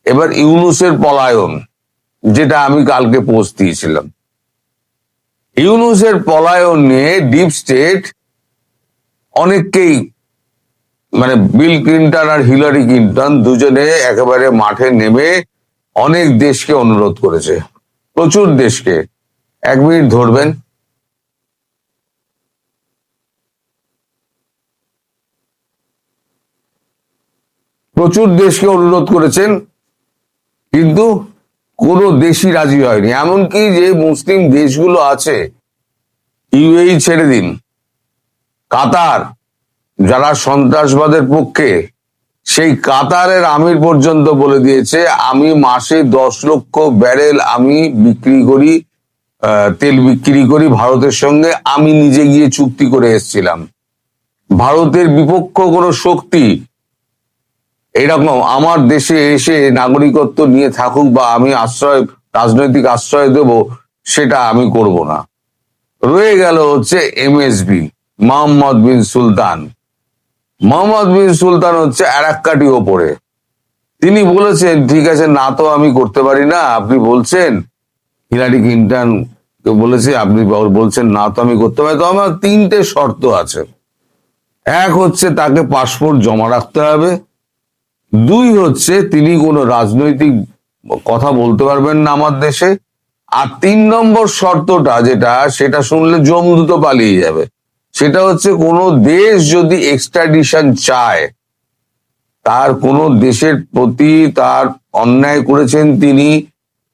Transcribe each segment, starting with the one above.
এবার ইউনূসের পলায়ন, যেটা আমি কালকে পোস্ট দিয়েছিলাম, ইউনূসের পলায়ন নিয়ে ডিপ স্টেট অনেককেই, মানে বিল ক্লিন্টন আর হিলারি ক্লিন্টন দুজনে একেবারে মাঠে নেমে অনেক দেশকে অনুরোধ করেছে, প্রচুর দেশকে। 1 মিনিট ধরবেন। প্রচুর দেশকে অনুরোধ করেছেন, কিন্তু কোনো দেশই রাজি হয়নি। এমনকি যে মুসলিম দেশগুলো আছে, ইউএই ছেড়ে দিন, কাতার, যারা সন্ত্রাসবাদের পক্ষে, সেই কাতারের আমির পর্যন্ত বলে দিয়েছে আমি মাসে 10 লক্ষ ব্যারেল আমি বিক্রি করি, তেল বিক্রি করি ভারতের সঙ্গে। আমি নিজে গিয়ে চুক্তি করে এসেছিলাম। ভারতের বিপক্ষ কোনো শক্তি এরকম আমার দেশে এসে নাগরিকত্ব নিয়ে থাকুক বা আমি রাজনৈতিক আশ্রয় দেব, সেটা আমি করব না। রয়ে গেল হচ্ছে এমএসবি, মোহাম্মদ বিন সুলতান। মোহাম্মদ বিন সুলতান হচ্ছে আরাক্কাটি ওপরে। তিনি বলেছেন ঠিক আছে, না তো আমি করতে পারি না, আপনি বলছেন, হিলারি ক্লিন্টন বলেছে, আপনি বলছেন না তো আমি করতে পারি, তো আমার 3টে শর্ত আছে। এক হচ্ছে তাকে পাসপোর্ট জমা রাখতে হবে, 2 হচ্ছে তিনি কোনো রাজনৈতিক কথা বলতে পারবেন না আমার দেশে, আর 3 নম্বর শর্তটা যেটা, সেটা শুনলে জমদূত পালিয়ে যাবে, সেটা হচ্ছে কোনো দেশ যদি এক্সট্রাডিশন চায়, তার কোনো দেশের প্রতি তার অন্যায় করেছেন তিনি,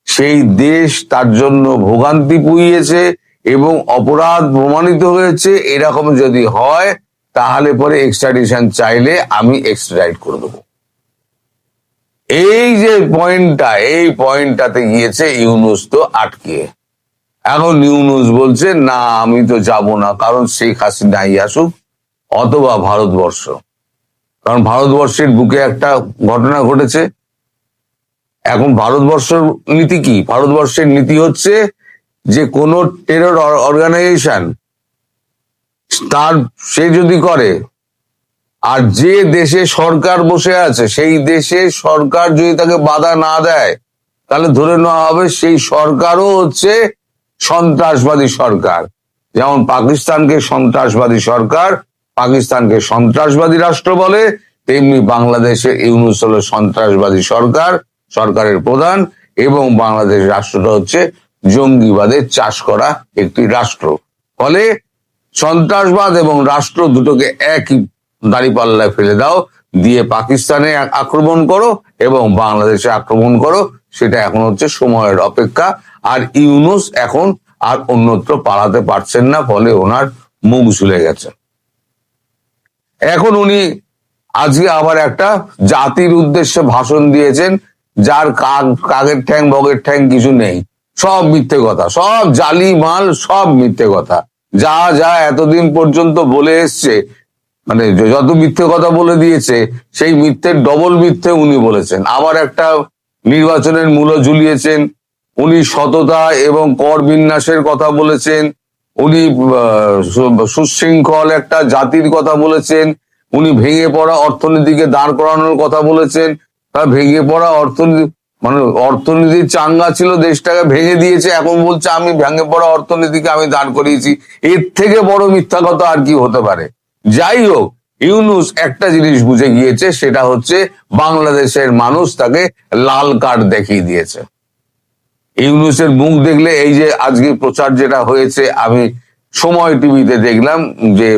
সেই দেশ তার জন্য ভোগান্তি পুইয়েছে এবং অপরাধ প্রমাণিত হয়েছে, এরকম যদি হয় তাহলে পরে এক্সট্রাডিশন চাইলে আমি এক্সট্রাডিট করে দেবো। এই যে পয়েন্টটা, এই পয়েন্টটাতে গিয়েছে ইউনূস তো আটকে। এখন ইউনূস বলছে না আমি তো যাব না, কারণ শেখ হাসিনাই আসুক অথবা ভারতবর্ষ। কারণ ভারতবর্ষের বুকে একটা ঘটনা ঘটেছে। এখন ভারতবর্ষের নীতি কি? ভারতবর্ষের নীতি হচ্ছে যে কোনো টেরর অর্গানাইজেশন তার সে যদি করে, আর যে দেশে সরকার বসে আছে সেই দেশে সরকার যদি তাকে বাধা না দেয়, তাহলে ধরে নেওয়া হবে সেই সরকারও হচ্ছে সন্ত্রাসবাদী সরকার। যেমন পাকিস্তানকে সন্ত্রাসবাদী সরকার, পাকিস্তানকে সন্ত্রাসবাদী রাষ্ট্র বলে, তেমনি বাংলাদেশের ইউনূস হলো সন্ত্রাসবাদী সরকার, সরকারের প্রধান, এবং বাংলাদেশ রাষ্ট্রটা হচ্ছে জঙ্গিবাদের চাষ করা একটি রাষ্ট্র। ফলে সন্ত্রাসবাদ এবং রাষ্ট্র দুটোকে একই দাঁড়িপাল্লায় ফেলে দাও, দিয়ে পাকিস্তানে আক্রমণ করো এবং বাংলাদেশে আক্রমণ করো, সেটা এখন হচ্ছে সময়ের অপেক্ষা। আর ইউনূস এখন আর অন্যত্র পালাতে পারছেন না, ফলে ওনার মুখ ঝুলে গেছে। এখন উনি আজকে আবার একটা জাতির উদ্দেশ্যে ভাষণ দিয়েছেন, যার কাগের ঠ্যাং বগের ঠ্যাং কিছু নেই, সব মিথ্যে কথা, সব জালি মাল, সব মিথ্যে কথা। যা যা এতদিন পর্যন্ত বলে এসছে, মানে যত মিথ্যে কথা বলে দিয়েছে, সেই মিথ্যের ডবল মিথ্যে উনি বলেছেন। আবার একটা নির্বাচনের মূল্য ঝুলিয়েছেন, উনি সততা এবং কর বিন্যাসের কথা বলেছেন, উনি সুশৃঙ্খল একটা জাতির কথা বলেছেন, উনি ভেঙে পড়া অর্থনীতিকে দাঁড় করানোর কথা বলেছেন। তা ভেঙে পড়া অর্থনীতি, মানে অর্থনীতির চাঙ্গা ছিল, দেশটাকে ভেঙে দিয়েছে, এখন বলছে আমি ভেঙে পড়া অর্থনীতিকে আমি দাঁড় করিয়েছি। এর থেকে বড় মিথ্যা কথা আর কি হতে পারে? যাই হোক, ইউনূস একটা জিনিস বুঝে গিয়েছে, সেটা হচ্ছে বাংলাদেশের মানুষ তাকে লাল কার্ড দেখিয়ে দিয়েছে। ইউনূসের মুখ দেখলে, এই যে আজকে প্রচার যেটা হয়েছে, আমি সময় টিভিতে দেখলাম যে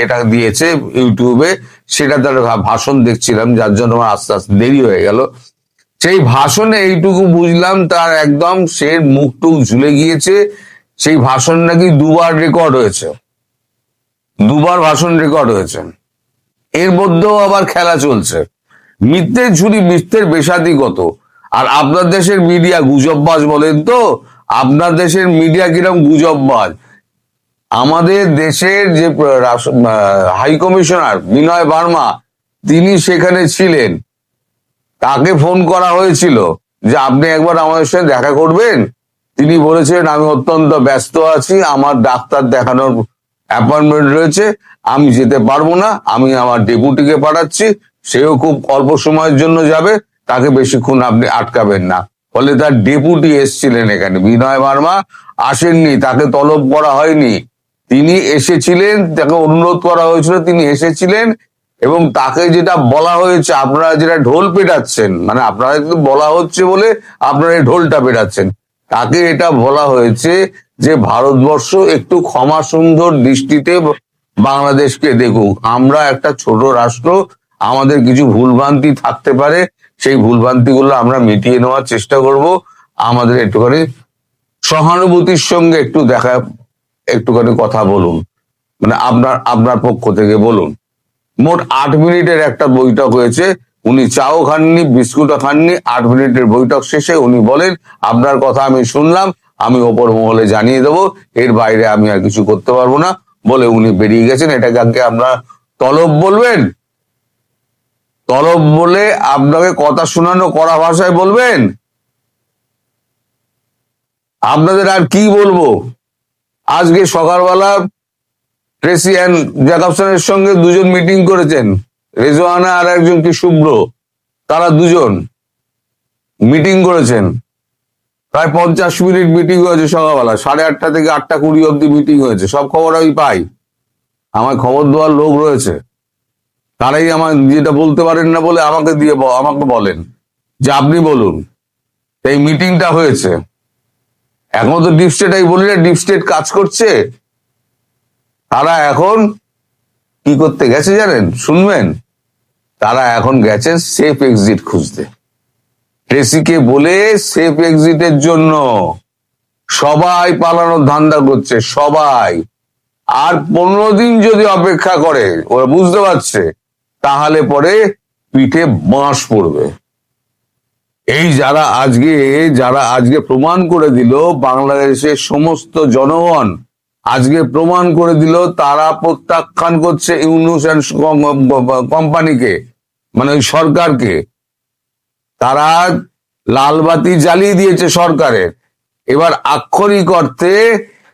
এটা দিয়েছে ইউটিউবে, সেটা তার ভাষণ দেখছিলাম, যার জন্য আমার আস্তে আস্তে দেরি হয়ে গেল। সেই ভাষণে এইটুকু বুঝলাম, তার একদম সে মুখটুক ঝুলে গিয়েছে। সেই ভাষণ নাকি 2বার রেকর্ড হয়েছে, 2বার ভাষণ রেকর্ড হয়েছে। এর মধ্যেও আবার খেলা চলছে, মিথ্যের ঝুড়ি, মিথ্যের বেসাতি কত। আর আপনার দেশের মিডিয়া গুজববাজ বলেন তো, আপনার দেশের মিডিয়া কিরকম গুজববাজ। আমাদের দেশের যে হাই কমিশনার বিনয় বার্মা, তিনি সেখানে ছিলেন, তাকে ফোন করা হয়েছিল যে আপনি একবার আমাদের সঙ্গে দেখা করবেন। তিনি বলেছেন আমি অত্যন্ত ব্যস্ত আছি, আমার ডাক্তার দেখানোর অ্যাপয়েন্টমেন্ট রয়েছে, আমি যেতে পারবো না, আমি আমার ডেপুটিকে পাঠাচ্ছি, সেও খুব অল্প সময়ের জন্য যাবে, তাকে বেশিক্ষণ আপনি আটকাবেন না। ফলে তার ডেপুটি এসেছিলেন এখানে, বিনয় ভার্মা আসেননি, তাকে তলব করা হয়নি, তিনি এসেছিলেন, তাকে অনুরোধ করা হয়েছিল, তিনি এসেছিলেন। এবং তাকে যেটা বলা হয়েছে, আপনারা যেটা ঢোল পেটাচ্ছেন, মানে আপনারা কিন্তু বলা হচ্ছে বলে আপনারা এই ঢোলটা পেটাচ্ছেন, তাকে এটা বলা হয়েছে যে ভারতবর্ষ একটু ক্ষমা সুন্দর দৃষ্টিতে বাংলাদেশকে দেখুক। আমরা একটা ছোট রাষ্ট্র, আমাদের কিছু ভুলভ্রান্তি থাকতে পারে, সেই ভুলভ্রান্তি গুলো আমরা মিটিয়ে নেওয়ার চেষ্টা করব। আমাদের একটুখানি সহানুভূতির সঙ্গে একটুখানি কথা বলুন, মানে আপনার আপনার পক্ষ থেকে বলুন। মোট 8 মিনিটের একটা বৈঠক হয়েছে, উনি চাও খাননি, বিস্কুটও খাননি। 8 মিনিটের বৈঠক শেষে উনি বলেন, আপনার কথা আমি শুনলাম, আমি ওপর মহলে জানিয়ে দেবো, এর বাইরে আমি আর কিছু করতে পারবো না বলে উনি বেরিয়ে গেছেন। এটাকে আগে আমরা তলব বলবেন? তলব বলে আপনাকে কথা শোনানো কড়া ভাষায় বলবেন? আপনাদের আর কি বলবো? আজকে সকালবেলা ট্রেসি অ্যান্ড জ্যাকবসনের সঙ্গে দুজন মিটিং করেছেন, রেজওয়ানা আর একজন কি শুভ্র, তারা দুজন মিটিং করেছেন। প্রায় 50 মিনিট মিটিং হয়েছে সকালবেলা, 8:30 থেকে 8:20 অব্দি মিটিং হয়েছে। সব খবর আমি পাই, আমার খবর দেওয়ার লোক রয়েছে, তারাই আমার যেটা বলতে পারেন না বলে আমাকে বলেন যে আপনি বলুন। এই মিটিংটা হয়েছে, এখন তো ডিপ স্টেট, আমি বলি না ডিপ স্টেট কাজ করছে। তারা এখন কি করতে গেছে জানেন? শুনবেন, তারা এখন গেছেন সেফ এক্সিট খুঁজতে। ট্রেসিকে বলে সেফ এক্সিটের জন্য সবাই পালানোর ধান্দা করছে, সবাই। আর 15 দিন যদি অপেক্ষা করে, ওরা বুঝতে পারছে তাহলে পরে পিঠে বাঁশ পড়বে। এই যারা আজকে প্রমাণ করে দিল, বাংলাদেশের সমস্ত জনগণ আজকে প্রমাণ করে দিল, তারা প্রত্যাখ্যান করছে ইউনূস অ্যান্ড কোম্পানিকে, মানে ওই সরকারকে। তারা লালবাতি জ্বালিয়ে দিয়েছে সরকারের। এবার আক্ষরিক অর্থে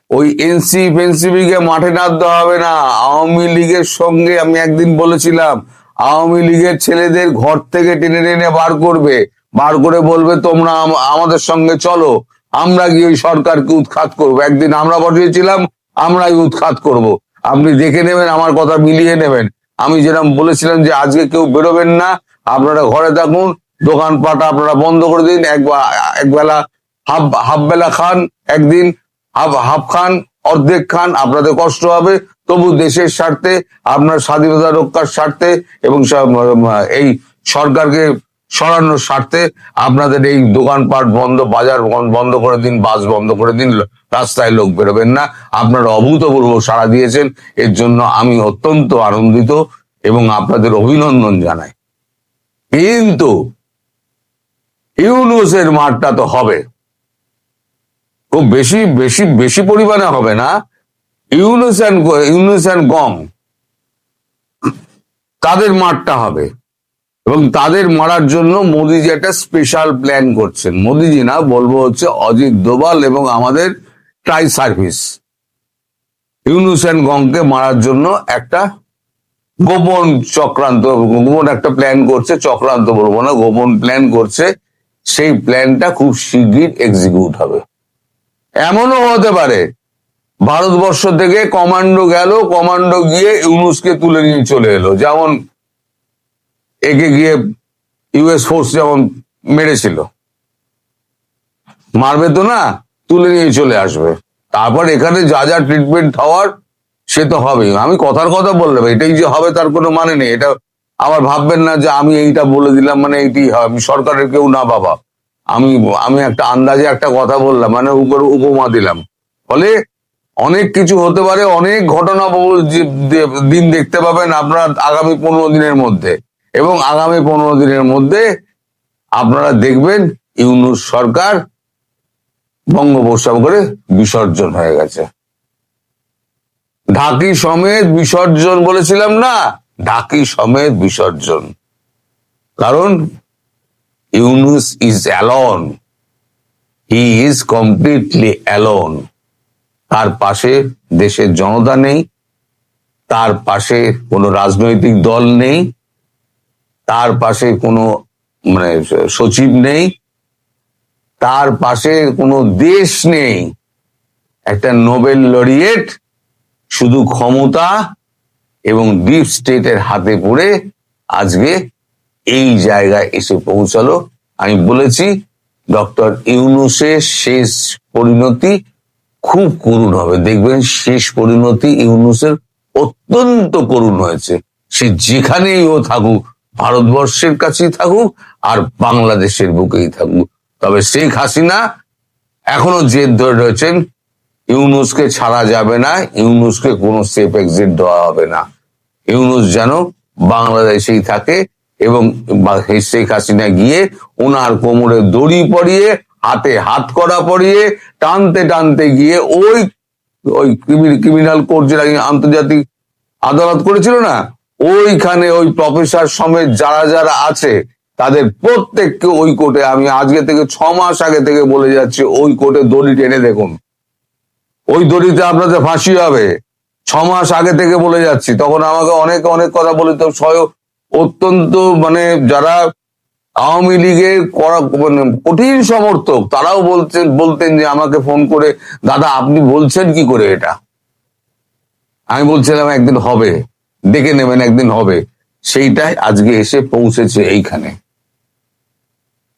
ওই এনসিপি কে মাঠে নামতে হবে না। আওয়ামী লীগের সঙ্গে আমি একদিন বলেছিলাম, আওয়ামী লীগের ছেলেদের ঘর থেকে টেনে টেনে বার করে বলবে তোমরা আমাদের সঙ্গে চলো, আমরা গিয়ে ওই সরকারকে উৎখাত করবো। একদিন আমরা বসিয়েছিলাম, আমরাই উৎখাত করব। আপনি দেখে নেবেন, আমার কথা মিলিয়ে নেবেন। আমি যেরকম বলেছিলাম যে আজকে কেউ বেরোবেন না, আপনারা ঘরে থাকুন, দোকানপাট আপনারা বন্ধ করে দিন, একবেলা হাফ বেলা খান, একদিন হাফ খান, অর্ধেক খান, আপনাদের কষ্ট হবে, তবু দেশের স্বার্থে, আপনার স্বাধীনতা রক্ষার স্বার্থে এবং এই সরকারকে সরানোর স্বার্থে আপনাদের এই দোকানপাট বন্ধ, বাজার বন্ধ করে দিন, বাস বন্ধ করে দিন, রাস্তায় লোক বেরোবেন না। আপনারা অভূতপূর্ব সাড়া দিয়েছেন, এর জন্য আমি অত্যন্ত আনন্দিত এবং আপনাদের অভিনন্দন জানাই। কিন্তু ইউনূসের মারটা তো হবে, খুব বেশি বেশি বেশি পরিমাণে হবে না। ইউনূস অ্যান্ড গং, তাদের মারটা হবে। এবং তাদের মারার জন্য মোদিজি একটা স্পেশাল প্ল্যান করছেন। মোদিজি না, বলবো হচ্ছে অজিত দোভাল এবং আমাদের ট্রাই সার্ভিস ইউনূস অ্যান্ড গংকে মারার জন্য একটা গোপন একটা প্ল্যান করছে। চক্রান্ত বলবো না, গোপন প্ল্যান করছে। সেই প্ল্যানটা খুব শিগগির এক্সিকিউট হবে। এমনও হতে পারে ভারতবর্ষ থেকে কমান্ডো গিয়ে ইউনূসকে তুলে নিয়ে চলে এলো, যেমন একে গিয়ে ইউএস ফোর্স যেমন মেরেছিল। মারবে তো না, তুলে নিয়ে চলে আসবে। তারপর এখানে যা যা ট্রিটমেন্ট হওয়ার সে তো হবেই। আমি কথার কথা বললাম, এটাই যে হবে তার কোনো মানে নেই। এটা আবার ভাববেন না যে আমি এইটা বলে দিলাম মানে এইটাই হবে। আমি সরকারের কেউ না বাবা, আমি একটা আন্দাজে একটা কথা বললাম, মানে উপমা দিলাম। ফলে অনেক কিছু হতে পারে, অনেক ঘটনা দিন দেখতে পাবেন আপনারা আগামী 15 দিনের মধ্যে। এবং আগামী 15 দিনের মধ্যে আপনারা দেখবেন ইউনূস সরকার বঙ্গোপসাগরে বিসর্জন হয়ে গেছে। ঢাকি সমেত বিসর্জন বলেছিলাম না, ঢাকি সমেত বিসর্জন। কারণ Yunus is alone, he is completely alone. তার পাশে দেশের জনতা নেই, তার পাশে কোনো রাজনৈতিক দল নেই, তার পাশে কোনো মানে সচিব নেই, তার পাশে কোনো দেশ নেই, একটা নোবেল লরিয়েট শুধু ক্ষমতা এবং ডিপ স্টেটের হাতে পড়ে আজকে এই জায়গায় এসে পৌঁছালো। আমি বলেছি ডক্টর ইউনূসের শেষ পরিণতি খুব করুণ হবে, দেখবেন শেষ পরিণতি ইউনূসের অত্যন্ত করুণ হয়েছে। সে যেখানেই ও থাকুক, ভারতবর্ষের কাছেই থাকুক আর বাংলাদেশের বুকেই থাকুক, তবে শেখ হাসিনা এখনো জেদ ধরে রয়েছেন, ইউনূসকে ছাড়া যাবে না, ইউনূসকে কোনো সেফ এক্সিট দেওয়া হবে না, ইউনূস যেন বাংলাদেশেই থাকে। এবং শেখ হাসিনা গিয়ে ওনার কোমরে দড়ি পরিয়ে, হাতে হাত কড়া পরিয়ে, টানতে টানতে গিয়ে ওই ওই ক্রিমিনাল কোর্ট যেটা আন্তর্জাতিক আদালত করেছিল না, ওইখানে ওই প্রফেসর সমেত যারা যারা আছে তাদের প্রত্যেককে ওই কোর্টে, আমি আজকে থেকে 6 মাস আগে থেকে বলে যাচ্ছি, ওই কোর্টে দড়ি টেনে দেখুন, ওই দড়িতে আপনাদের ফাঁসি হবে। 6 মাস আগে থেকে বলে যাচ্ছি, তখন আমাকে অনেকে অনেক কথা বলতো, অত্যন্ত মানে যারা আওয়ামী লীগের কঠিন সমর্থক তারাও বলতেন যে আমাকে ফোন করে, দাদা আপনি বলছেন কি করে এটা? আমি বলছিলাম একদিন হবে, দেখে নেবেন একদিন হবে। সেইটাই আজকে এসে পৌঁছেছে এইখানে।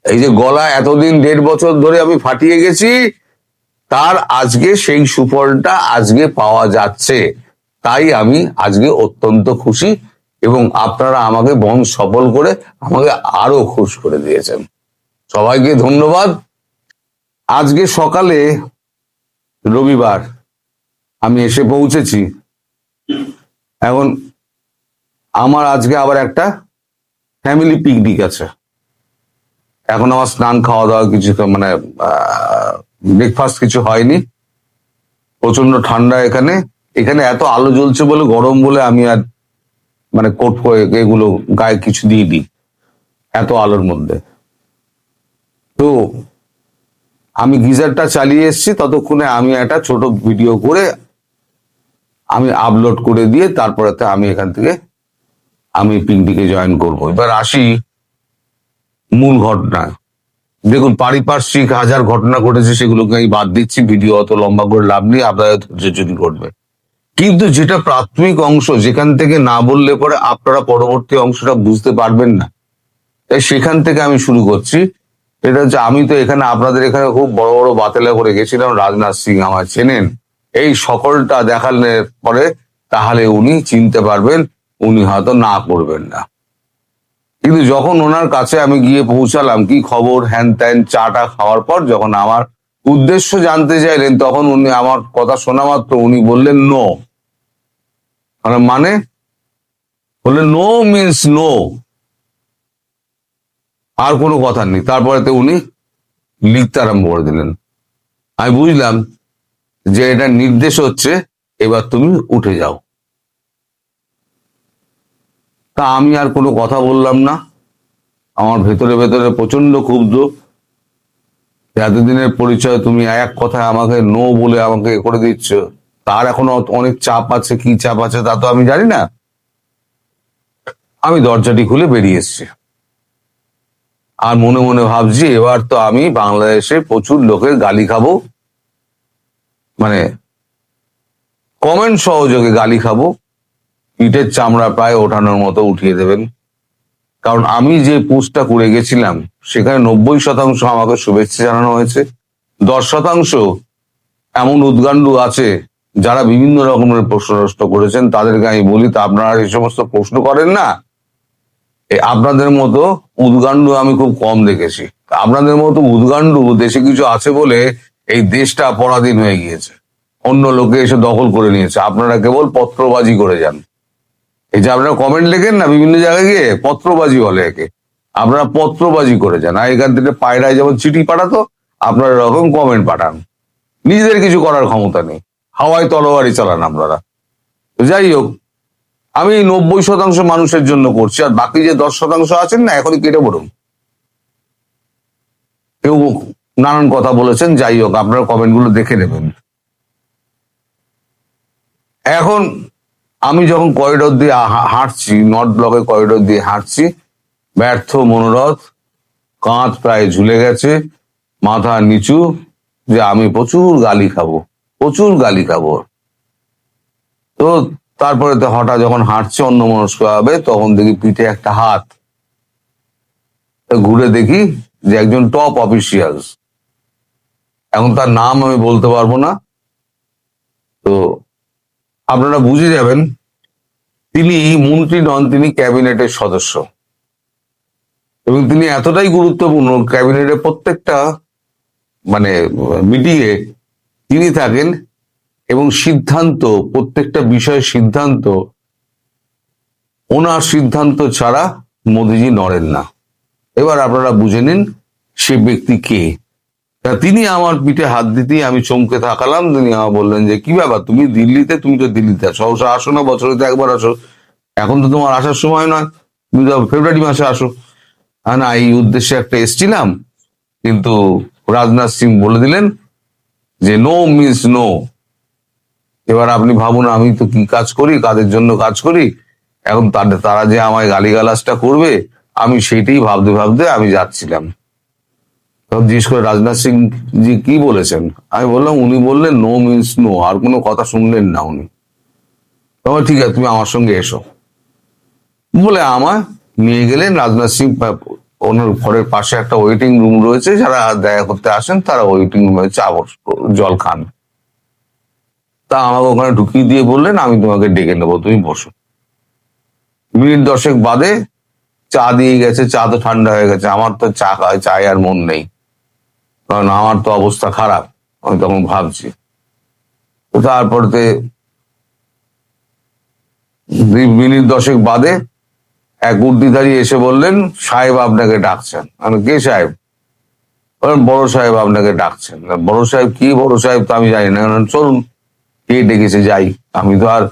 এই যে গলা এতদিন 1.5 বছর ধরে আমি ফাটিয়ে গেছি, তার আজকে সেই সুফলটা আজকে পাওয়া যাচ্ছে। তাই আমি আজকে অত্যন্ত খুশি, এবং আপনারা আমাকে বন সফল করে আমাকে আরো খুশ করে দিয়েছেন। সবাইকে ধন্যবাদ। আজকে সকালে রবিবার আমি এসে পৌঁছেছি। এখন আমার আজকে আবার একটা ফ্যামিলি পিকনিক আছে। এখন আমার স্নান খাওয়া দাওয়া কিছু মানে ব্রেকফাস্ট কিছু হয়নি, প্রচন্ড ঠান্ডা এখানে। এখানে এত আলো জ্বলছে বলে, গরম বলে আমি আর মানে কোট এগুলো গায়ে কিছু দিয়ে দিই এত আলোর মধ্যে। তো আমি গিজারটা চালিয়ে এসেছি, ততক্ষণে আমি একটা ছোট ভিডিও করে আমি আপলোড করে দিয়ে তারপরে আমি এখান থেকে আমি পিকনিকে জয়েন করব। এবার আসি মূল ঘটনা। দেখুন, পারিপার্শ্বিক হাজার ঘটনা ঘটেছে, সেগুলোকে আমি বাদ দিচ্ছি, ভিডিও অত লম্বা করে লাভ নেই, আপনারা ধৈর্য করবে। কিন্তু যেটা প্রাথমিক অংশ, যেখান থেকে না বললে পরে আপনারা পরবর্তী অংশটা বুঝতে পারবেন না, তাই সেখান থেকে আমি শুরু করছি। এটা হচ্ছে, আমি তো এখানে আপনাদের এখানে খুব বড় বড় বাতেলা করে গেছিলাম, রাজনাথ সিং আমার চেনেন, এই সকলটা দেখালে পরে তাহলে উনি চিনতে পারবেন, উনি হয়তো না করবেন না। কিন্তু যখন ওনার কাছে আমি গিয়ে পৌঁছালাম, কি খবর হ্যান ত্যান চাটা খাওয়ার পর যখন আমার উদ্দেশ্য জানতে চাইলেন, তখন উনি আমার কথা শোনা মাত্র উনি বললেন নো। মানে বললেন নো মিনস নো, আর কোনো কথা নেই। তারপরে তো উনি লিখতে আরম্ভ করে দিলেন। আমি বুঝলাম যে এটা নির্দেশ হচ্ছে, এবার তুমি উঠে যাও। তা আমি আর কোনো কথা বললাম না। আমার ভেতরে ভেতরে প্রচন্ড ক্ষুব্ধ, এতদিনের পরিচয় তুমি এক কথায় আমাকে নো বলে আমাকে করে দিচ্ছ, তার এখনো অনেক চাপ আছে, কি চাপ আছে তা তো আমি জানি না। আমি দরজাটি খুলে বেরিয়ে এসেছি, আর মনে মনে ভাবছি এবার তো আমি বাংলাদেশে প্রচুর লোকের গালি খাবো, মানে কমেন্ট সহযোগে গালি খাবো, ইটের চামড়া প্রায় ওঠানোর মতো উঠিয়ে দেবেন। কারণ আমি যে পোস্টটা করে গেছিলাম, সেখানে 90% আমাকে শুভেচ্ছা জানানো হয়েছে, 10% এমন উদ্গান্ডু আছে যারা বিভিন্ন রকমের প্রশ্ন করেছেন। তাদেরকে আমি বলি, তা আপনারা এই সমস্ত প্রশ্ন করেন না, আপনাদের মতো উদ্গান্ডু আমি খুব কম দেখেছি। আপনাদের মতো উদ্গান্ডু দেশে কিছু আছে বলে এই দেশটা পরাধীন হয়ে গিয়েছে, অন্য লোকে এসে দখল করে নিয়েছে। আপনারা কেবল পত্রবাজি করে যান। এই যে আপনারা কমেন্ট লেখেন না বিভিন্ন জায়গায় গিয়ে, পত্রবাজি বলে একে, আপনারা পত্রবাজি করে যান। আর এখান থেকে পায়রায় যেমন চিঠি পাঠাতো, আপনারা এরকম কমেন্ট পাঠান, নিজেদের কিছু করার ক্ষমতা নেই, হাওয়ায় তলোয়ারি চালান আপনারা। যাই হোক, আমি 90% মানুষের জন্য করছি, আর বাকি যে 10% আছেন না, এখনই কেটে পড়ুন। কেউ নানান কথা বলেছেন, যাই হোক আপনারা কমেন্ট গুলো দেখে নেবেন। এখন আমি যখন করিডোর দিয়ে হাঁটছি, নর্থ ব্লকের করিডোর দিয়ে হাঁটছি, ব্যর্থ মনোরথ কাঁধ প্রায় ঝুলে গেছে, মাথা নিচু, যে আমি প্রচুর গালি খাবো, প্রচুর গালি খাবো। তো তারপরে তো হঠাৎ যখন হাঁটছে অন্যমনস্ক হবে, তখন দেখি পিঠে একটা হাত। ঘুরে দেখি যে একজন টপ অফিসিয়ালস, এখন তার নাম আমি বলতে পারবো না, তো আপনারা বুঝে যাবেন তিনি মন্ত্রী নন, তিনি ক্যাবিনেটের সদস্য। এবং তিনি এতটাই গুরুত্বপূর্ণ, ক্যাবিনেটের প্রত্যেকটা মানে মিটিং এ তিনি থাকেন, এবং সিদ্ধান্ত, প্রত্যেকটা বিষয়ের সিদ্ধান্ত, ওনার সিদ্ধান্ত ছাড়া মোদিজি নড়েন না। এবার আপনারা বুঝে নিন সে ব্যক্তি কে। তা তিনি আমার পিঠে হাত দিতেই আমি চমকে থাকালাম। তিনি আমার বললেন যে কি ব্যাপার, তুমি দিল্লিতে, তুমি তো দিল্লিতে সহসা আসো না, বছরে তো একবার আসো, এখন তো তোমার আসার সময় নয়, তুমি তো ফেব্রুয়ারি মাসে আসো। না, এই উদ্দেশ্যে একটা এসছিলাম, কিন্তু রাজনাথ সিং বলে দিলেন যে নো মিন্স নো। এবার আপনি ভাবুন আমি তো কি কাজ করি, কাদের জন্য কাজ করি, এখন তারা যে আমায় গালিগালাজটা করবে, আমি সেইটাই ভাবতে ভাবতে আমি যাচ্ছিলাম। তখন জিজ্ঞেস করে রাজনাথ সিং জি কি বলেছেন, আমি বললাম উনি বললেন নো মিন্স নো, আর কোনো কথা শুনলেন না উনি। তখন ঠিক আছে তুমি আমার সঙ্গে এসো বলে আমায় নিয়ে গেলেন। রাজনাথ সিং ওনার ঘরের পাশে একটা ওয়েটিং রুম রয়েছে, যারা দেখা করতে আসেন তারা ওয়েটিং রুমে চা জল খান। তা আমাকে ওখানে ঢুকিয়ে দিয়ে বললেন আমি তোমাকে ডেকে নেবো, তুমি বসো। মিনিট 10 বাদে চা দিয়ে গেছে, চা তো ঠান্ডা হয়ে গেছে। আমার তো চায় আর মন নেই, কারণ আমার তো অবস্থা খারাপ, আমি তখন ভাবছি। তো তারপরে মিনিট 10 বাদে এক উর্দিধারী এসে বললেন সাহেব আপনাকে ডাকছেন। আমি কে সাহেব? বড় সাহেব আপনাকে ডাকছেন। বড় সাহেব কি, বড় সাহেব তো আমি জানি না, চলুন কে ডেকেছে যাই, আমি তো আর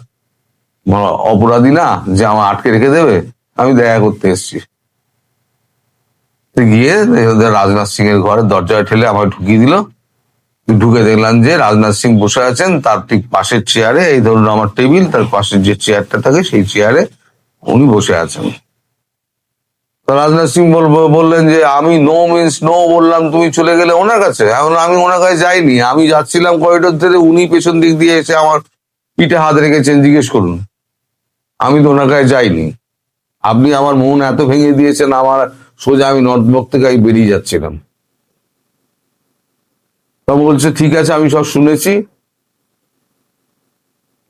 অপরাধী না যে আমার আটকে রেখে দেবে, আমি দেখা করতে এসেছি। গিয়ে রাজনাথ সিং এর ঘরে দরজায় ঠেলে আমায় ঢুকিয়ে দিল। ঢুকে দেখলাম যে রাজনাথ সিং বসে আছেন, তার ঠিক পাশের চেয়ারে, এই ধরুন আমার টেবিল, তার পাশের যে চেয়ারটা থাকে সেই চেয়ারে উনি বসে আছেন। তো রাজনাথ সিং বললেন যে আমি নো মিন্স নো বললাম, তুমি চলে গেলে ওনার কাছে। এখন আমি ওনার কাছে যাইনি, আমি যাচ্ছিলাম করিডোর ধরে, উনি পেছন দিক দিয়ে এসে আমার পিঠে হাত রেখেছেন, জিজ্ঞেস করুন। আমি তো ওনার কাছে যাইনি, আপনি আমার মন এত ভেঙে দিয়েছেন, আমার সোজা আমি নর্থ ব্লক থেকে বেরিয়ে যাচ্ছিলাম। তা বলছে ঠিক আছে আমি সব শুনেছি,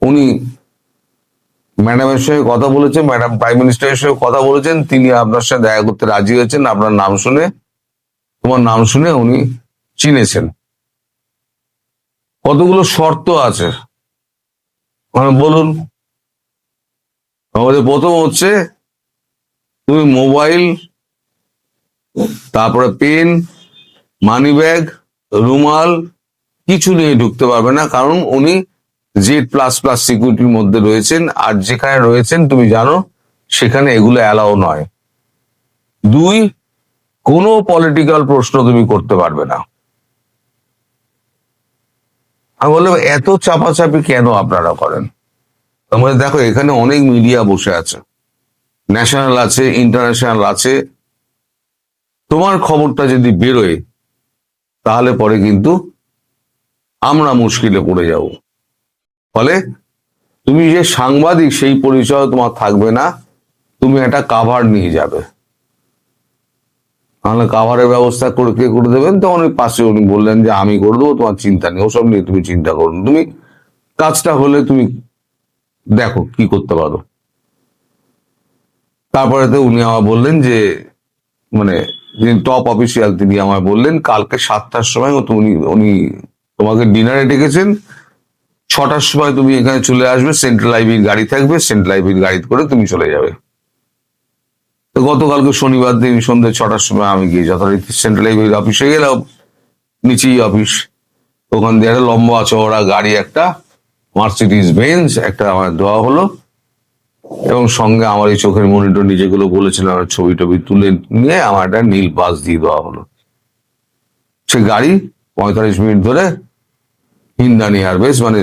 উনি ম্যাডামের সঙ্গে কথা বলেছেন, ম্যাডাম প্রাইম মিনিস্টারের সঙ্গে কথা বলেছেন, তিনি আপনার সাথে দেখা করতে রাজি হয়েছেন, আপনার নাম শুনে, তোমার নাম শুনে উনি চিনেছেন। কতগুলো শর্ত আছে বলুন। আমাদের প্রথম হচ্ছে তুমি মোবাইল, তারপরে পেন, মানি ব্যাগ, রুমাল কিছু নিয়ে ঢুকতে পারবে না, কারণ উনি Z++ সিকিউরিটির মধ্যে রয়েছেন, আর যেখানে রয়েছেন তুমি জানো সেখানে এগুলো অ্যালাউ নয়। 2, কোনো পলিটিক্যাল প্রশ্ন তুমি করতে পারবে না। আমি বললাম এত চাপাচাপি কেন আপনারা করেন? তার দেখো এখানে অনেক মিডিয়া বসে আছে, ন্যাশনাল আছে, ইন্টারন্যাশনাল আছে, তোমার খবরটা যদি বেরোয় তাহলে পরে কিন্তু আমরা মুশকিলে পড়ে যাব। ফলে তুমি যে সাংবাদিক সেই পরিচয় তোমার থাকবে না, তুমি একটা কাভার নিয়ে যাবে, তাহলে কাভারের ব্যবস্থা করে কে করে দেবেন? তখন ওই পাশে উনি বললেন যে আমি করে দেবো, তোমার চিন্তা নেই, ওসব নিয়ে তুমি চিন্তা করুন, তুমি কাজটা হলে তুমি দেখো কি করতে পারো। তারপরে তো উনি আমার বললেন যে মানে যিনি টপ অফিসিয়াল তিনি আমায় বললেন কালকে 7টার সময় উনি উনি তোমাকে ডিনারে ডেকেছেন, 6টার সময় তুমি এখানে চলে আসবে, সেন্ট্রাল লাইব্রেরির গাড়ি থাকবে, সেন্ট্রাল লাইব্রেরির গাড়ি করে তুমি চলে যাবে। তো গতকালকে শনিবার দিন সন্ধ্যে 6টার সময় আমি গিয়ে যথারীতি সেন্ট্রাল লাইব্রেরির অফিসে গেলাম, নিচেই অফিস, ওখান দিয়ে একটা লম্বা চওড়া গাড়ি, একটা মার্সিডিজ বেঞ্জ একটা আমার দেওয়া হলো, এবং সঙ্গে আমার এই চোখের মনিটর নিজেগুলো বলেছিলাম ছবি টবি তুলে নিয়ে আমার একটা নীল পাস দিয়ে দেওয়া হলো। সে গাড়ি 45 মিনিট ধরে হিন্দানি এয়ারবেস, মানে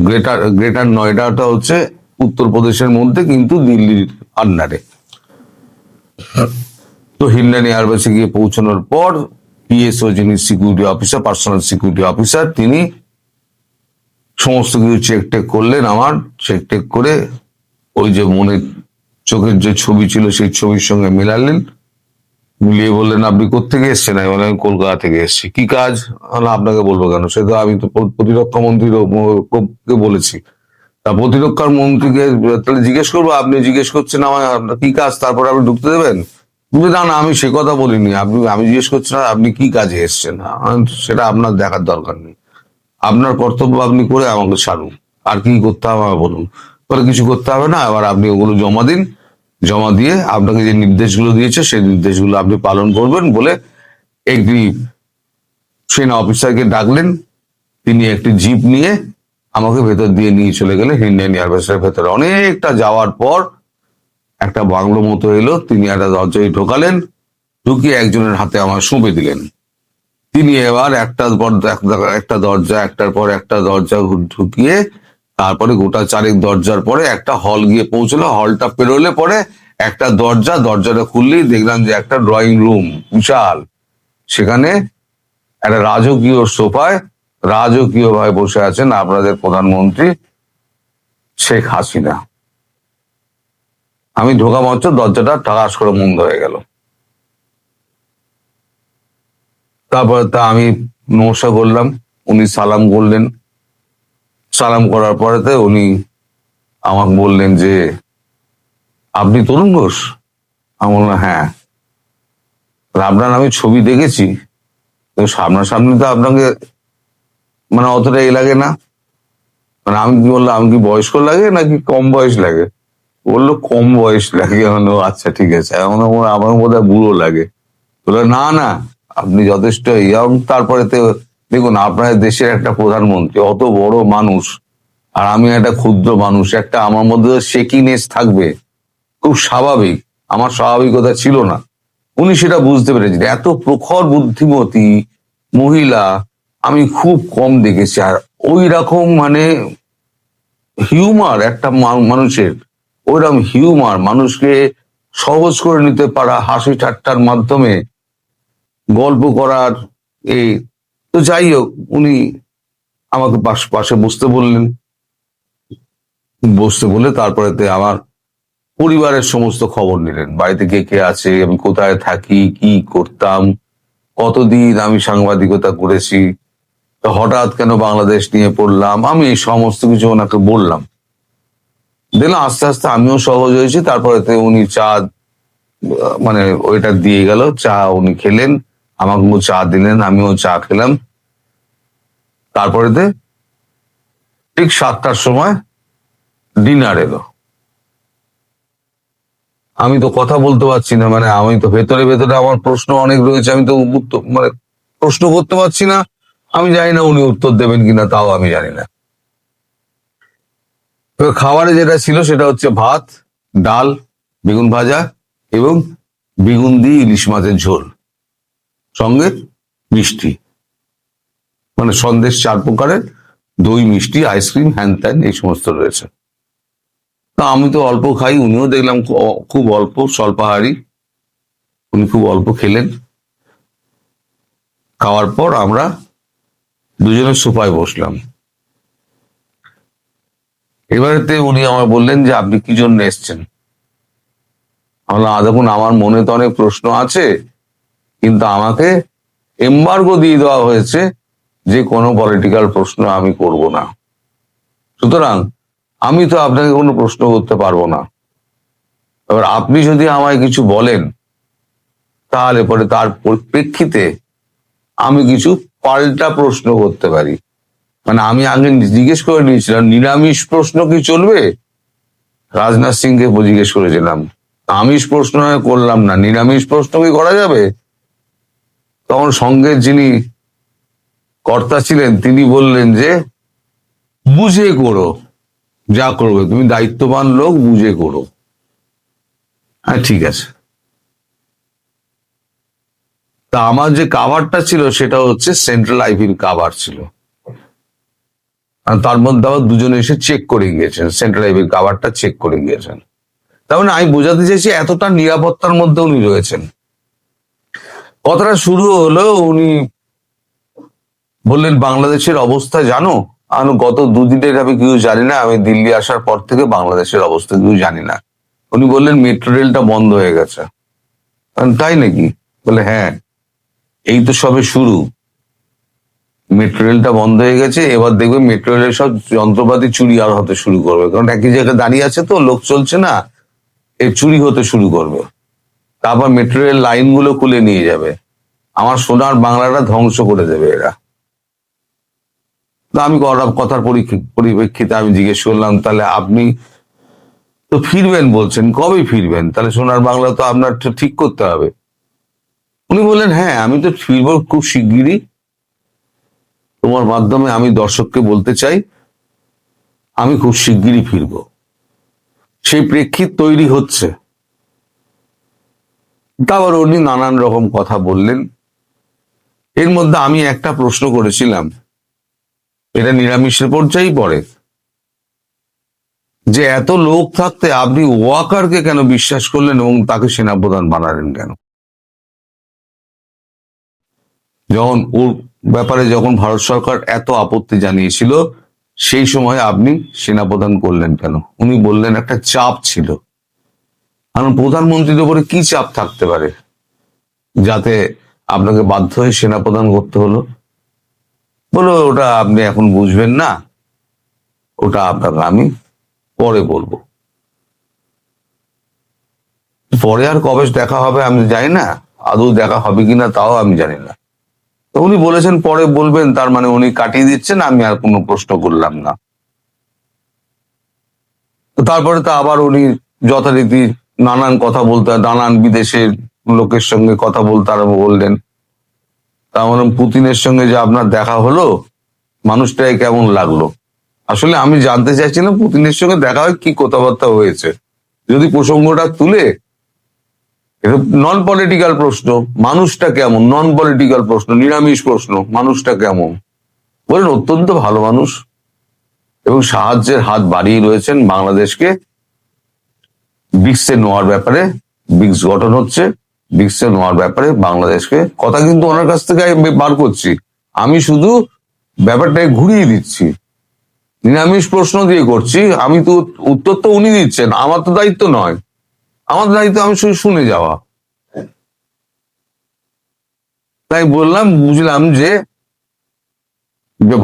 গ্রেটার গ্রেটার নয়ডাটা হচ্ছে উত্তরপ্রদেশের মধ্যে কিন্তু দিল্লির আন্ডারে, তো হিন্ডেন এয়ারবেসে গিয়ে পৌঁছানোর পর পিএসও, যিনি security officer, personal security officer, তিনি সমস্ত কিছু চেক টেক করলেন। আমার চেক টেক করে ওই যে মনে চোখের যে ছবি ছিল সেই ছবির সঙ্গে মিলালেন, মিলিয়ে বললেন আপনি কোত্থেকে এসছেন? আমি বললাম কলকাতা থেকে এসেছি। কি কাজ? আপনাকে বলবো কেন, সে তো আমি তো প্রতিরক্ষা মন্ত্রীকে বলেছি। তা প্রতিরক্ষার মন্ত্রীকে তাহলে জিজ্ঞেস করবো, আপনি জিজ্ঞেস করছেন আমায় আপনার কি কাজ, তারপর আপনি ঢুকতে দেবেন? না না, আমি সে কথা বলিনি, আমি জিজ্ঞেস করছি না আপনি কি কাজে এসছেন, সেটা আপনার দেখার দরকার নেই। আপনার কর্তব্য আপনি করে আমাকে ছাড়ুন, আর কি করতে হবে আমাকে বলুন। পরে কিছু করতে হবে না, এবার আপনি ওগুলো জমা দিন, জমা দিয়ে আপনাকে যে নির্দেশগুলো দিয়েছে সেই নির্দেশগুলো আপনি পালন করবেন বলে একটি সেনা অফিসারকে ডাকলেন। তিনি একটি জিপ নিয়ে আমাকে ভেতর দিয়ে নিয়ে চলে গেলেন ইন্ডিয়ান এয়ারবেসের ভেতরে। অনেকটা যাওয়ার পর একটা বাংলো মতো এলো, তিনি একটা দরজায় ঢোকালেন, ঢুকিয়ে একজনের হাতে আমার সঁপে দিলেন। তিনি এবার একটার পর একটা দরজা, একটার পর একটা দরজা ঢুকিয়ে তারপরে গোটা চারেক দরজার পরে একটা হল গিয়ে পৌঁছলো। হলটা পেরোলে পরে একটা দরজাটা খুললেই দেখলাম যে একটা ড্রয়িং রুম বিশাল। সেখানে একটা রাজকীয় সোফায় রাজকীয় ভাবে বসে আছেন আপনাদের প্রধানমন্ত্রী শেখ হাসিনা। আমি ঢোকা মাত্র দরজাটা ঠাস করে বন্ধ হয়ে গেল। তারপরে আমি নমস্কার করলাম, উনি সালাম করলেন। সালাম করার পরেতে উনি আমাকে বললেন যে আপনি তরুণ ঘোষ? আমি বললাম হ্যাঁ। আপনার আমি ছবি দেখেছি, সামনাসামনি তো আপনাকে মানে অতটা লাগে না। মানে আমি কি বললাম, আমি কি বয়স্ক লাগে নাকি কম বয়স লাগে? বললো কম বয়স লাগে। আচ্ছা ঠিক আছে। আমার বোধ হয় বুড়ো লাগে। বললো না না, আপনি যথেষ্ট ইয়ং। তারপরে তো দেখুন, আপনার দেশের একটা প্রধানমন্ত্রী, অত বড় মানুষ, আর আমি একটা ক্ষুদ্র মানুষ, একটা আমার মধ্যে শেকিনেস থাকবে, খুব স্বাভাবিক। আমার স্বাভাবিকতা ছিল না। উনি সেটা বুঝতে পেরেছেন। এত প্রখর বুদ্ধিমতী মহিলা আমি খুব কম দেখেছি। আর ওই রকম মানে হিউমার একটা মানুষের, ওইরকম হিউমার, মানুষকে সহজ করে নিতে পারা, হাসি ঠাট্টার মাধ্যমে গল্প করার এই। তো যাই হোক, উনি আমাকে পাশে বসতে বললেন। বসতে বলে তারপরে আমার পরিবারের সমস্ত খবর নিলেন। বাড়িতে কে কে আছে, আমি কোথায় থাকি, কি করতাম, কতদিন আমি সাংবাদিকতা করেছি, তো হঠাৎ কেন বাংলাদেশ নিয়ে পড়লাম, আমি এই সমস্ত কিছু ওনাকে বললাম। দেখলাম আস্তে আস্তে আমিও সহজ হয়েছি। তারপরে উনি চা মানে ওইটা দিয়ে গেল, চা উনি খেলেন, আমাকেও চা দিলেন, আমিও চা খেলাম। তারপরে ঠিক 7টার সময় ডিনার এলো। আমি তো কথা বলতে পারছি না, মানে আমি তো ভেতরে ভেতরে আমার প্রশ্ন অনেক রয়েছে, আমি তো মানে প্রশ্ন করতে পারছি না। আমি জানি না উনি উত্তর দেবেন কিনা, তাও আমি জানি না। তো খাবারে যেটা ছিল সেটা হচ্ছে ভাত, ডাল, বেগুন ভাজা এবং বেগুন দিয়ে ইলিশ মাছের ঝোল, সঙ্গে মিষ্টি, মানে সন্দেশ 4 প্রকারের, দই, মিষ্টি, আইসক্রিম, হ্যান ত্যান এই সমস্ত রয়েছে। তা আমি তো অল্প খাই, উনিও দেখলাম খুব অল্প, স্বল্পাহারী। উনি খুব অল্প খেলেন। খাওয়ার পর আমরা দুজনে সোফায় বসলাম। এবারেতে উনি আমার বললেন যে আপনি কি জন্য এসছেন? দেখুন, আমার মনে তো অনেক প্রশ্ন আছে, কিন্তু আমাকে এম্বার্গো দিয়ে দেওয়া হয়েছে যে কোনো পলিটিক্যাল প্রশ্ন আমি করব না। সুতরাং আমি তো আপনাকে কোনো প্রশ্ন করতে পারবো না। এবার আপনি যদি আমায় কিছু বলেন, তাহলে পরে তার পরিপ্রেক্ষিতে আমি কিছু পাল্টা প্রশ্ন করতে পারি। মানে আমি আগে জিজ্ঞেস করে নিয়েছিলাম নিরামিষ প্রশ্ন কি চলবে, রাজনাথ সিংকে জিজ্ঞেস করেছিলাম। আমিষ প্রশ্ন করলাম না, নিরামিষ প্রশ্ন কি করা যাবে? তখন সঙ্গের যিনি কর্তা ছিলেন তিনি বললেন যে বুঝে করো, যা করবে তুমি দায়িত্ববান লোক, বুঝে করো। হ্যাঁ ঠিক আছে। তা আমার যে কাভারটা ছিল সেটা হচ্ছে সেন্ট্রাল আইভির কাভার ছিল। আর তার মধ্যে আবার দুজনে এসে চেক করে গিয়েছেন, সেন্ট্রাল আইভির কাভারটা চেক করে গিয়েছেন। তার মানে আমি বোঝাতে চাইছি এতটা নিরাপত্তার মধ্যে উনি রয়েছেন। কথাটা শুরু হলো, উনি বললেন বাংলাদেশের অবস্থা জানো? আমি গত দুদিনের আমি কিছু জানি না, আমি দিল্লি আসার পর থেকে বাংলাদেশের অবস্থা কিছু জানি না। উনি বললেন মেট্রো রেলটা বন্ধ হয়ে গেছে। তাই নাকি? বলে হ্যাঁ, এই তো সবে শুরু। মেট্রো রেলটা বন্ধ হয়ে গেছে, এবার দেখবে মেট্রো রেলের সব যন্ত্রপাতি চুরি আর হতে শুরু করবে, কারণ একই জায়গায় দাঁড়িয়ে আছে তো, লোক চলছে না, এর চুরি হতে শুরু করবে। তারপর মেট্রো রেল লাইন গুলো খুলে নিয়ে যাবে, আমার সোনার বাংলাটা ধ্বংস করে দেবে এরা। তো আমি কথার পরিপ্রেক্ষিতে আমি জিজ্ঞেস করলাম, তাহলে আপনি তো ফিরবেন বলছেন, কবে ফিরবেন? তাহলে সোনার বাংলা তো আপনার ঠিক করতে হবে। উনি বললেন হ্যাঁ, আমি তো ফিরবো খুব শিগগিরই। তোমার মাধ্যমে আমি দর্শককে বলতে চাই, আমি খুব শিগগিরই ফিরবো। সেই প্রেক্ষিত তৈরি হচ্ছে। তারপর উনি নানান রকম কথা বললেন। এর মধ্যে আমি একটা প্রশ্ন করেছিলাম, এটা নিরামিষের পর্যায়েই পড়ে, যে এত লোক থাকতে আপনি ওয়াকারকে কেন বিশ্বাস করলেন এবং তাকে সেনাপ্রধান বানালেন কেন? যখন ওর ব্যাপারে যখন ভারত সরকার এত আপত্তি জানিয়েছিল, সেই সময় আপনি সেনাপ্রধান করলেন কেন? উনি বললেন একটা চাপ ছিল। কারণ প্রধানমন্ত্রীর উপরে কি চাপ থাকতে পারে যাতে আপনাকে বাধ্য হয়ে সেনাপ্রধান করতে হলো? বলো ওটা আপনি এখন বুঝবেন না, ওটা আপনাকে আমি পরে বলবো। পরে আর কবে দেখা হবে আমি জানি না, আদৌ দেখা হবে কিনা তাও আমি জানি না। তো উনি বলেছেন পরে বলবেন, তার মানে উনি কাটিয়ে দিচ্ছেন, আমি আর কোনো প্রশ্ন করলাম না। তো তারপরে তো আবার উনি যথারীতি নানান কথা বলতে, নানান বিদেশের লোকের সঙ্গে কথা বলতে আরম্ভ করলেন। তা মানে পুতিনের সঙ্গে যে আপনার দেখা হলো, মানুষটাই কেমন লাগলো? আসলে আমি জানতে চাইছিলাম পুতিনের সঙ্গে দেখা হয় কি কথাবার্তা হয়েছে, যদি প্রসঙ্গটা তুলে। নন পলিটিক্যাল প্রশ্ন, মানুষটা কেমন, নন পলিটিক্যাল প্রশ্ন, নিরামিষ প্রশ্ন, মানুষটা কেমন? বলেন অত্যন্ত ভালো মানুষ এবং সাহায্যের হাত বাড়িয়ে রয়েছেন বাংলাদেশকে ব্রিক্সে নেওয়ার ব্যাপারে। ব্রিক্স গঠন হচ্ছে, ব্রিক্সে নেওয়ার ব্যাপারে বাংলাদেশকে, কথা কিন্তু ওনার কাছ থেকে আমি বার করছি, আমি শুধু ব্যাপারটাকে ঘুরিয়ে দিচ্ছি, নিরামিষ প্রশ্ন দিয়ে করছি। আমি তো উত্তর তো উনি দিচ্ছেন, আমার তো দায়িত্ব নয়, আমার দায়িত্ব আমি শুধু শুনে যাওয়া। তাই বললাম, বুঝলাম যে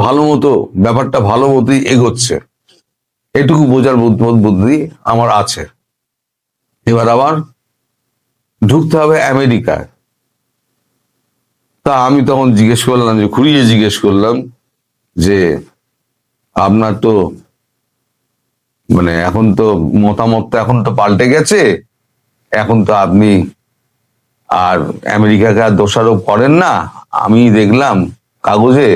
ভালো মতো ব্যাপারটা ভালো মতোই এগোচ্ছে, এটুকু বোঝার বুদ্ধি আমার আছে। এবার আবার ঢুকতে হবে আমেরিকায়। তা আমি তখন জিজ্ঞেস করলাম, যে ঘুরিয়ে জিজ্ঞেস করলাম যে আপনার তো মানে এখন তো মতামতটা এখন তো পাল্টে গেছে, এখন তো আপনি আর আমেরিকাকে আর দোষারোপ করেন না, আমি দেখলাম কাগজে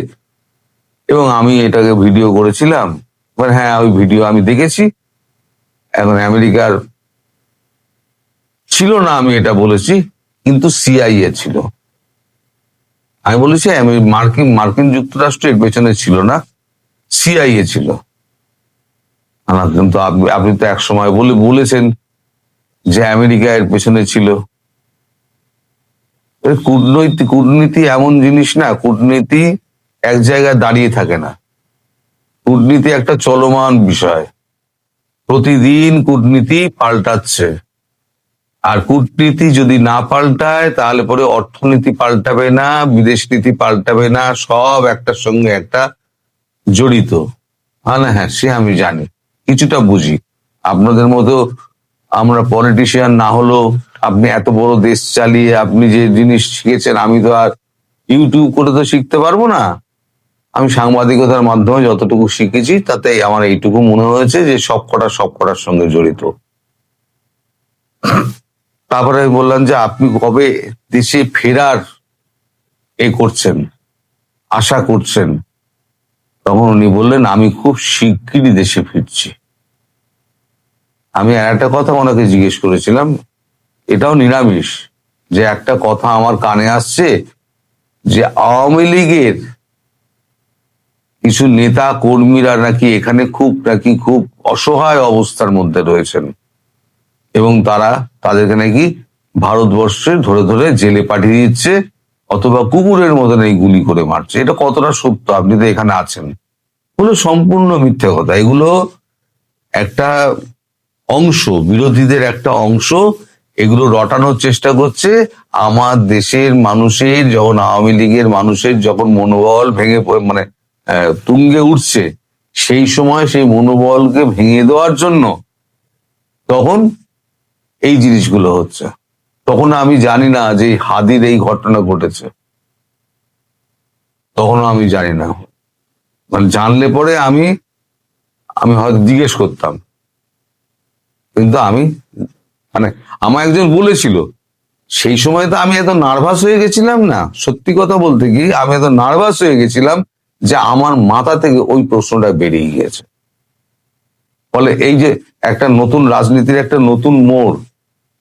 এবং আমি এটাকে ভিডিও করেছিলাম। হ্যাঁ, ওই ভিডিও আমি দেখেছি। এখন আমেরিকার ছিল না আমি এটা বলেছি, কিন্তু সিআইএ ছিল। আমি বলেছি মার্কিন যুক্তরাষ্ট্র এর পেছনে ছিল না, সিআইএ ছিল। কিন্তু আপনি তো এক সময় বলেছেন যে আমেরিকা এর পেছনে ছিল। কূটনীতি এমন জিনিস না, কূটনীতি এক জায়গায় দাঁড়িয়ে থাকে না, কূটনীতি একটা চলমান বিষয়, প্রতিদিন কূটনীতি পাল্টাচ্ছে। আর কূটনীতি যদি না পাল্টায় তাহলে পরে অর্থনীতি পাল্টাবে না, বিদেশ নীতি পাল্টাবে না, সব একটার সঙ্গে একটা জড়িত। হ্যাঁ, সে আমি জানি, কিছুটা বুঝি। আপনাদের মতো আমরা পলিটিশিয়ান না হলেও আপনি এত বড় দেশ চালিয়ে আপনি যে জিনিস শিখেছেন, আমি তো আর ইউটিউব করে তো শিখতে পারবো না। আমি সাংবাদিকতার মাধ্যমে যতটুকু শিখেছি তাতে আমার এইটুকু মনে হয়েছে যে সব কটার সঙ্গে জড়িত। তারপরে আমি বললাম যে আপনি কবে দেশে ফেরার করছেন, আশা করছেন? তখন উনি বললেন আমি খুব শিগগিরই দেশে ফিরছি। আমি আর একটা কথা ওনাকে জিজ্ঞেস করেছিলাম, এটাও নিরামিষ, যে একটা কথা আমার কানে আসছে যে আওয়ামী লীগের কিছু নেতা কর্মীরা নাকি এখানে খুব অসহায় অবস্থার মধ্যে রয়েছেন এবং তাদেরকে নাকি ভারতবর্ষে ধরে ধরে জেলে পাঠিয়ে দিচ্ছে অথবা কুকুরের মতন এই গুলি করে মারছে, এটা কতটা সত্য? আপনি তো এখানে আছেন। এগুলো সম্পূর্ণ মিথ্যে কথা। এগুলো একটা অংশ, বিরোধীদের একটা অংশ এগুলো রটানোর চেষ্টা করছে। আমার দেশের মানুষের যখন, আওয়ামী লীগের মানুষের যখন মনোবল ভেঙে মানে তুঙ্গে উঠছে, সেই সময় সেই মনোবলকে ভেঙে দেওয়ার জন্য তখন এই জিনিসগুলো হচ্ছে। তখন আমি জানি না যে হাদির এই ঘটনা ঘটেছে, তখনও আমি জানি না। মানে জানলে পরে আমি আমি হয়তো জিজ্ঞেস করতাম, কিন্তু আমি মানে আমার একজন বলেছিল, সেই সময় তো আমি এত নার্ভাস হয়ে গেছিলাম না, সত্যি কথা বলতে কি আমি এত নার্ভাস হয়ে গেছিলাম যে আমার মাথা থেকে ওই প্রশ্নটা বেরিয়ে গিয়েছে। ফলে এই যে একটা নতুন রাজনীতির একটা নতুন মোড়,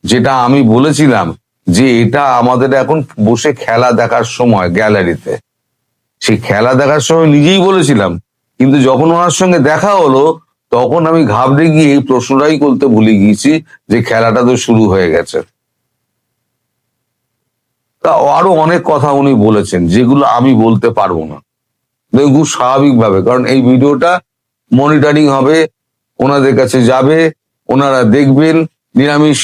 যেটা আমি বলেছিলাম যে এটা আমাদের এখন বসে খেলা দেখার সময় গ্যালারিতে, সেই খেলা দেখার সময় নিজেই বলেছিলাম, কিন্তু যখন ওনার সঙ্গে দেখা হলো তখন আমি ঘাবড়ে গিয়ে এই প্রশ্নটাই করতে ভুলে গিয়েছি যে খেলাটা তো শুরু হয়ে গেছে। তা আরো অনেক কথা উনি বলেছেন যেগুলো আমি বলতে পারবো না, খুব স্বাভাবিকভাবে, কারণ এই ভিডিওটা মনিটরিং হবে, ওনাদের কাছে যাবে, ওনারা দেখবেন। নিরামিষ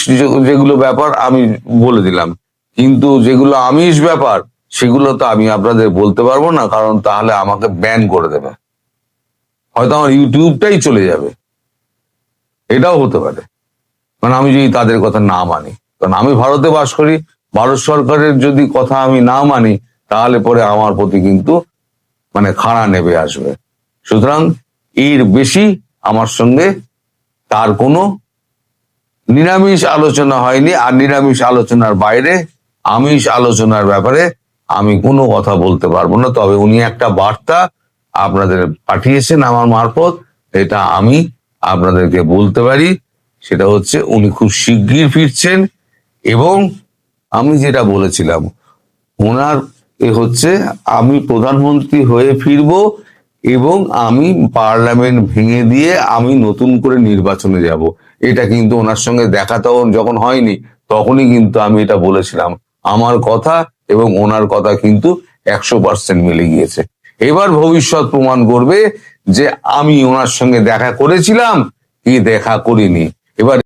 যেগুলো ব্যাপার আমি বলে দিলাম, কিন্তু যেগুলো আমিষ ব্যাপার সেগুলো তো আমি আপনাদের বলতে পারবো না, কারণ তাহলে আমাকে ব্যান করে দেবে, হয়তো আমার ইউটিউবটাই চলে যাবে, এটাও হতে পারে। মানে আমি যদি তাদের কথা না মানি, কারণ আমি ভারতে বাস করি, ভারত সরকারের যদি কথা আমি না মানি তাহলে পরে আমার প্রতি কিন্তু মানে খাড়া নেবে আসবে। সুতরাং এর বেশি আমার সঙ্গে তার কোনো নিরামিষ আলোচনা হয়নি, আর নিরামিষ আলোচনার বাইরে আমিষ আলোচনার ব্যাপারে আমি কোনো কথা বলতে পারবো না। তবে উনি একটা বার্তা আপনাদের পাঠিয়েছেন আমার মারফত, এটা আমি আপনাদেরকে বলতে পারি, সেটা হচ্ছে উনি খুব শিগগির ফিরছেন। এবং আমি যেটা বলেছিলাম, ওনার হচ্ছে আমি প্রধানমন্ত্রী হয়ে ফিরবো এবং আমি পার্লামেন্ট ভেঙে দিয়ে আমি নতুন করে নির্বাচনে যাব। এটা কিন্তু ওনার সঙ্গে দেখা তখন যখন হয়নি, তখনই কিন্তু আমি এটা বলেছিলাম। আমার কথা এবং ওনার কথা কিন্তু 100% মিলে গিয়েছে। এবার ভবিষ্যৎ প্রমাণ করবে যে আমি ওনার সঙ্গে দেখা করেছিলাম কি দেখা করিনি। এবার